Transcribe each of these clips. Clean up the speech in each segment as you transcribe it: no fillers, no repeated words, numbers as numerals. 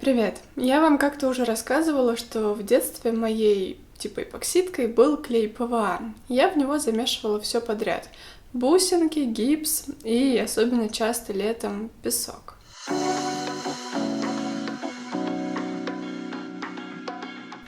Привет! Я вам как-то уже рассказывала, что в детстве моей типа эпоксидкой был клей ПВА. Я в него замешивала все подряд. Бусинки, гипс и особенно часто летом песок.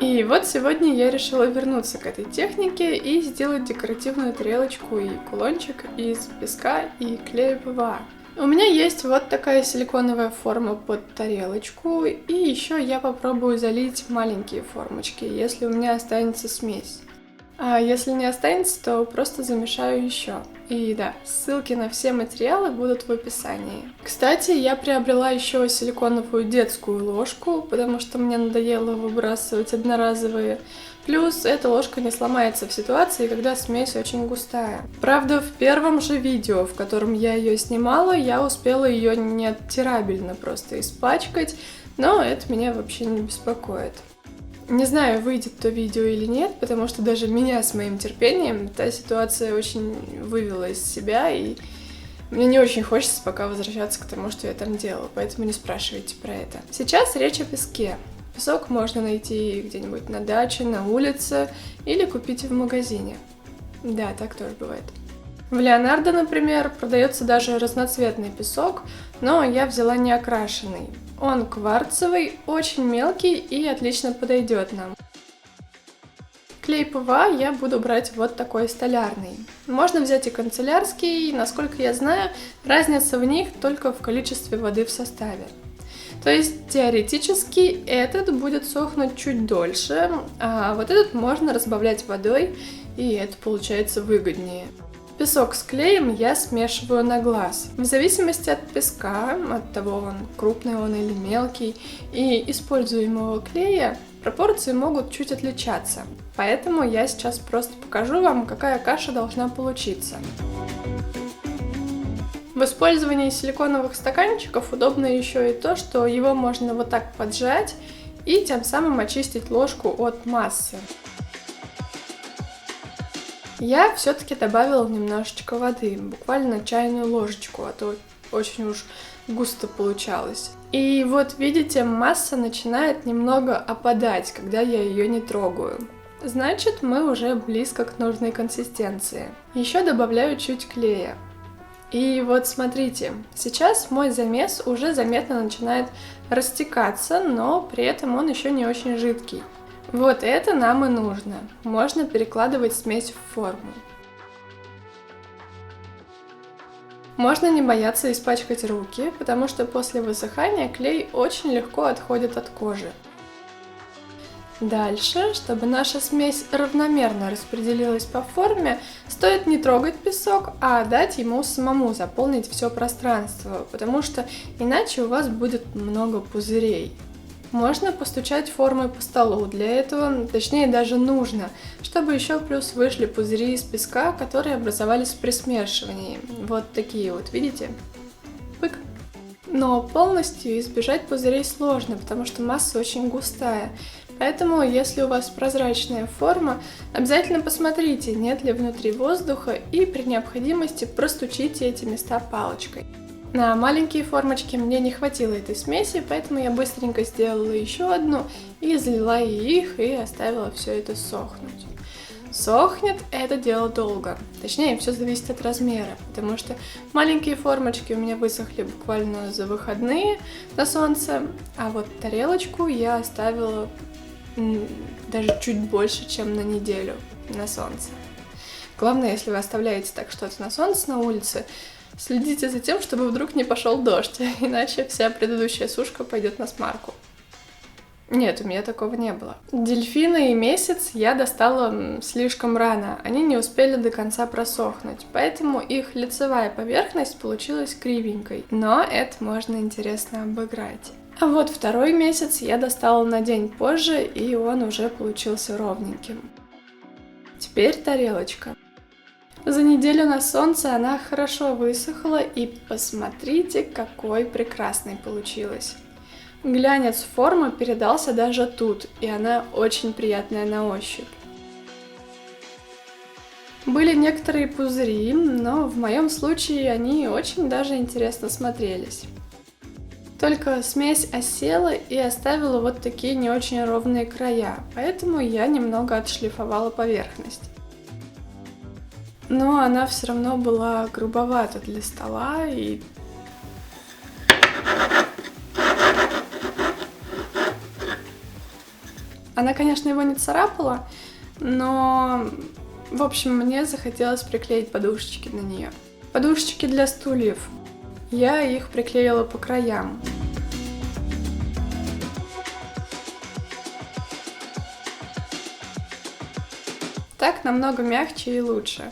И вот сегодня я решила вернуться к этой технике и сделать декоративную тарелочку и кулончик из песка и клея ПВА. У меня есть вот такая силиконовая форма под тарелочку, и еще я попробую залить маленькие формочки, если у меня останется смесь. А если не останется, то просто замешаю еще. И да, ссылки на все материалы будут в описании. Кстати, я приобрела еще силиконовую детскую ложку, потому что мне надоело выбрасывать одноразовые. Плюс эта ложка не сломается в ситуации, когда смесь очень густая. Правда, в первом же видео, в котором я ее снимала, я успела ее неоттирабельно просто испачкать, но это меня вообще не беспокоит. Не знаю, выйдет то видео или нет, потому что даже меня с моим терпением та ситуация очень вывела из себя, и мне не очень хочется пока возвращаться к тому, что я там делала, поэтому не спрашивайте про это. Сейчас речь о песке. Песок можно найти где-нибудь на даче, на улице или купить в магазине. Да, так тоже бывает. В Леонардо, например, продается даже разноцветный песок, но я взяла не окрашенный. Он кварцевый, очень мелкий и отлично подойдет нам. Клей ПВА я буду брать вот такой столярный. Можно взять и канцелярский, насколько я знаю, разница в них только в количестве воды в составе. То есть теоретически этот будет сохнуть чуть дольше, а вот этот можно разбавлять водой, и это получается выгоднее. Песок с клеем я смешиваю на глаз. В зависимости от песка, от того, крупный он или мелкий, и используемого клея, пропорции могут чуть отличаться. Поэтому я сейчас просто покажу вам, какая каша должна получиться. В использовании силиконовых стаканчиков удобно еще и то, что его можно вот так поджать и тем самым очистить ложку от массы. Я все-таки добавила немножечко воды, буквально чайную ложечку, а то очень уж густо получалось. И вот видите, масса начинает немного опадать, когда я ее не трогаю. Значит, мы уже близко к нужной консистенции. Еще добавляю чуть клея. И вот смотрите, сейчас мой замес уже заметно начинает растекаться, но при этом он еще не очень жидкий. Вот это нам и нужно. Можно перекладывать смесь в форму. Можно не бояться испачкать руки, потому что после высыхания клей очень легко отходит от кожи. Дальше, чтобы наша смесь равномерно распределилась по форме, стоит не трогать песок, а дать ему самому заполнить все пространство, потому что иначе у вас будет много пузырей. Можно постучать формой по столу, для этого, точнее даже нужно, чтобы еще плюс вышли пузыри из песка, которые образовались при смешивании. Вот такие вот, видите? Пык. Но полностью избежать пузырей сложно, потому что масса очень густая. Поэтому, если у вас прозрачная форма, обязательно посмотрите, нет ли внутри воздуха, и при необходимости простучите эти места палочкой. На маленькие формочки мне не хватило этой смеси, поэтому я быстренько сделала еще одну и залила их, и оставила все это сохнуть. Сохнет это дело долго, точнее все зависит от размера, потому что маленькие формочки у меня высохли буквально за выходные на солнце, а вот тарелочку я оставила даже чуть больше, чем на неделю на солнце. Главное, если вы оставляете так что-то на солнце на улице, следите за тем, чтобы вдруг не пошел дождь, иначе вся предыдущая сушка пойдет на смарку. Нет, у меня такого не было. Дельфины и месяц я достала слишком рано, они не успели до конца просохнуть, поэтому их лицевая поверхность получилась кривенькой, но это можно интересно обыграть. А вот второй месяц я достала на день позже, и он уже получился ровненьким. Теперь тарелочка. За неделю на солнце она хорошо высохла, и посмотрите, какой прекрасной получилась. Глянец формы передался даже тут, и она очень приятная на ощупь. Были некоторые пузыри, но в моем случае они очень даже интересно смотрелись. Только смесь осела и оставила вот такие не очень ровные края, поэтому я немного отшлифовала поверхность. Но она все равно была грубовата для стола, и она, конечно, его не царапала, но, в общем, мне захотелось приклеить подушечки на нее. Подушечки для стульев. Я их приклеила по краям. Так намного мягче и лучше.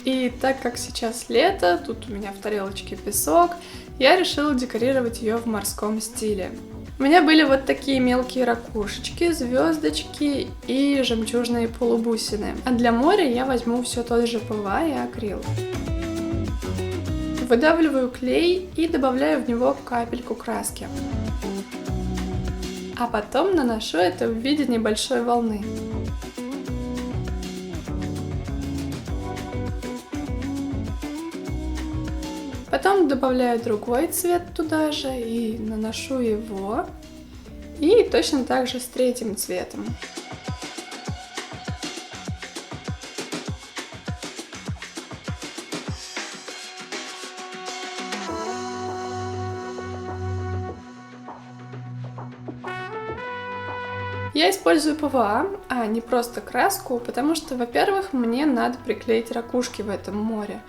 И так как сейчас лето, тут у меня в тарелочке песок, я решила декорировать ее в морском стиле. У меня были вот такие мелкие ракушечки, звездочки и жемчужные полубусины. А для моря я возьму все тот же ПВА и акрил. Выдавливаю клей и добавляю в него капельку краски. А потом наношу это в виде небольшой волны. Потом добавляю другой цвет туда же и наношу его. И точно так же с третьим цветом. Я использую ПВА, а не просто краску, потому что, во-первых, мне надо приклеить ракушки в этом море.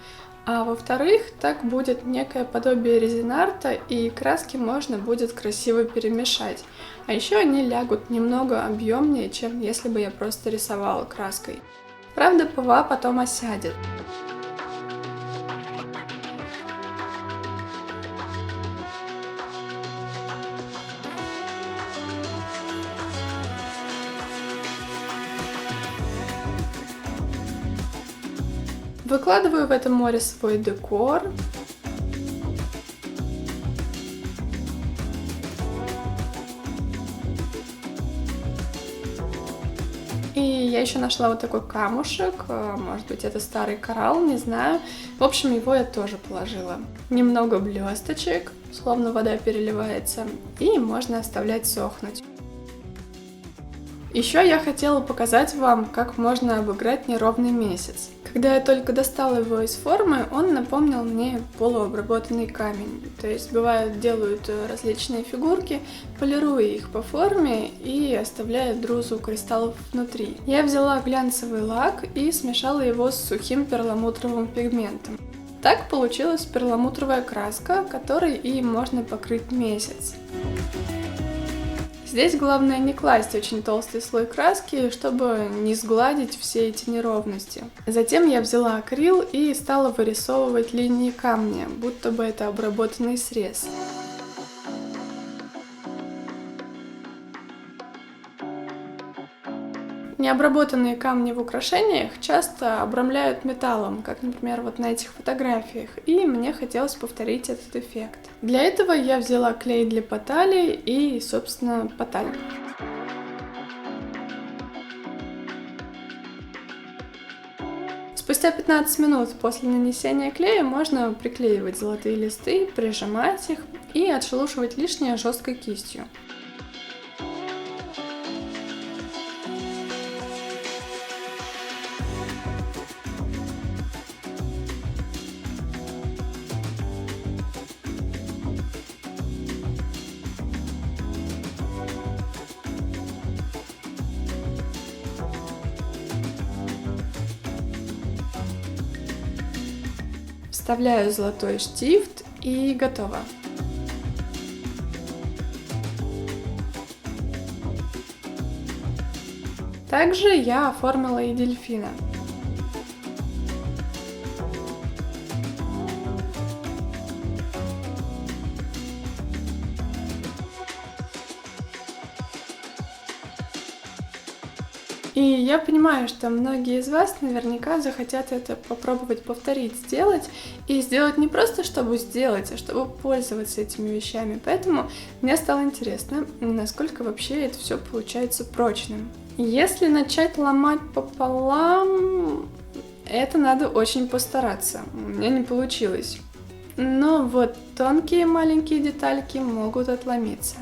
А во-вторых, так будет некое подобие резинарта, и краски можно будет красиво перемешать. А еще они лягут немного объемнее, чем если бы я просто рисовала краской. Правда, ПВА потом осядет. Выкладываю в это море свой декор. И я еще нашла вот такой камушек, может быть это старый коралл, не знаю. В общем, его я тоже положила. Немного блесточек, словно вода переливается, и можно оставлять сохнуть. Еще я хотела показать вам, как можно обыграть неровный месяц. Когда я только достала его из формы, он напомнил мне полуобработанный камень. То есть бывает делают различные фигурки, полируя их по форме и оставляя друзу кристаллов внутри. Я взяла глянцевый лак и смешала его с сухим перламутровым пигментом. Так получилась перламутровая краска, которой и можно покрыть месяц. Здесь главное не класть очень толстый слой краски, чтобы не сгладить все эти неровности. Затем я взяла акрил и стала вырисовывать линии камня, будто бы это обработанный срез. Необработанные камни в украшениях часто обрамляют металлом, как, например, вот на этих фотографиях, и мне хотелось повторить этот эффект. Для этого я взяла клей для потали и, собственно, поталь. Спустя 15 минут после нанесения клея можно приклеивать золотые листы, прижимать их и отшелушивать лишнее жесткой кистью. Вставляю золотой штифт и готово. Также я оформила и дельфина. И я понимаю, что многие из вас наверняка захотят это попробовать повторить, сделать. И сделать не просто, чтобы сделать, а чтобы пользоваться этими вещами. Поэтому мне стало интересно, насколько вообще это все получается прочным. Если начать ломать пополам, это надо очень постараться. У меня не получилось. но вот тонкие маленькие детальки могут отломиться.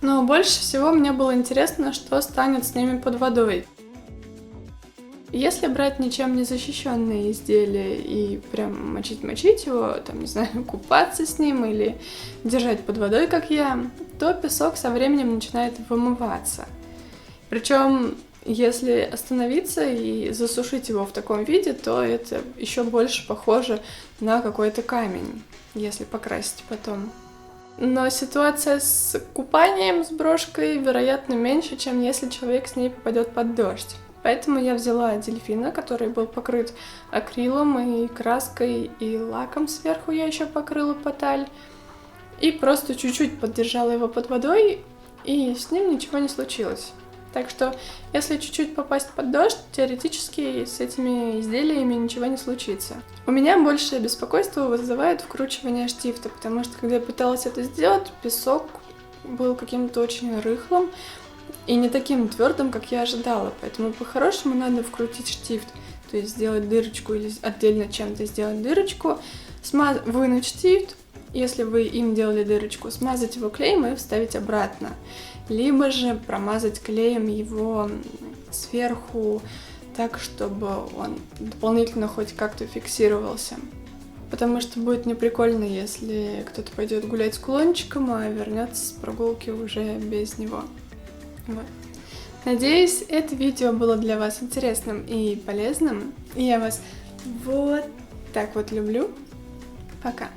Но больше всего мне было интересно, что станет с ними под водой. Если брать ничем не защищенные изделия и прям мочить его, там, не знаю, купаться с ним или держать под водой, как я, то песок со временем начинает вымываться. Причем, если остановиться и засушить его в таком виде, то это еще больше похоже на какой-то камень, если покрасить потом. Но ситуация с купанием с брошкой, вероятно, меньше, чем если человек с ней попадет под дождь. Поэтому я взяла дельфина, который был покрыт акрилом и краской, и лаком сверху я еще покрыла поталь. И просто чуть-чуть поддержала его под водой, и с ним ничего не случилось. Так что, если чуть-чуть попасть под дождь, теоретически с этими изделиями ничего не случится. У меня большее беспокойство вызывает вкручивание штифта, потому что, когда я пыталась это сделать, песок был каким-то очень рыхлым и не таким твердым, как я ожидала. Поэтому по-хорошему надо вкрутить штифт, то есть сделать дырочку или отдельно чем-то сделать дырочку, вынуть штифт, если вы им делали дырочку, смазать его клеем и вставить обратно. Либо же промазать клеем его сверху так, чтобы он дополнительно хоть как-то фиксировался. Потому что будет неприкольно, если кто-то пойдет гулять с кулончиком, а вернется с прогулки уже без него. Вот. Надеюсь, это видео было для вас интересным и полезным. И я вас вот так вот люблю. Пока!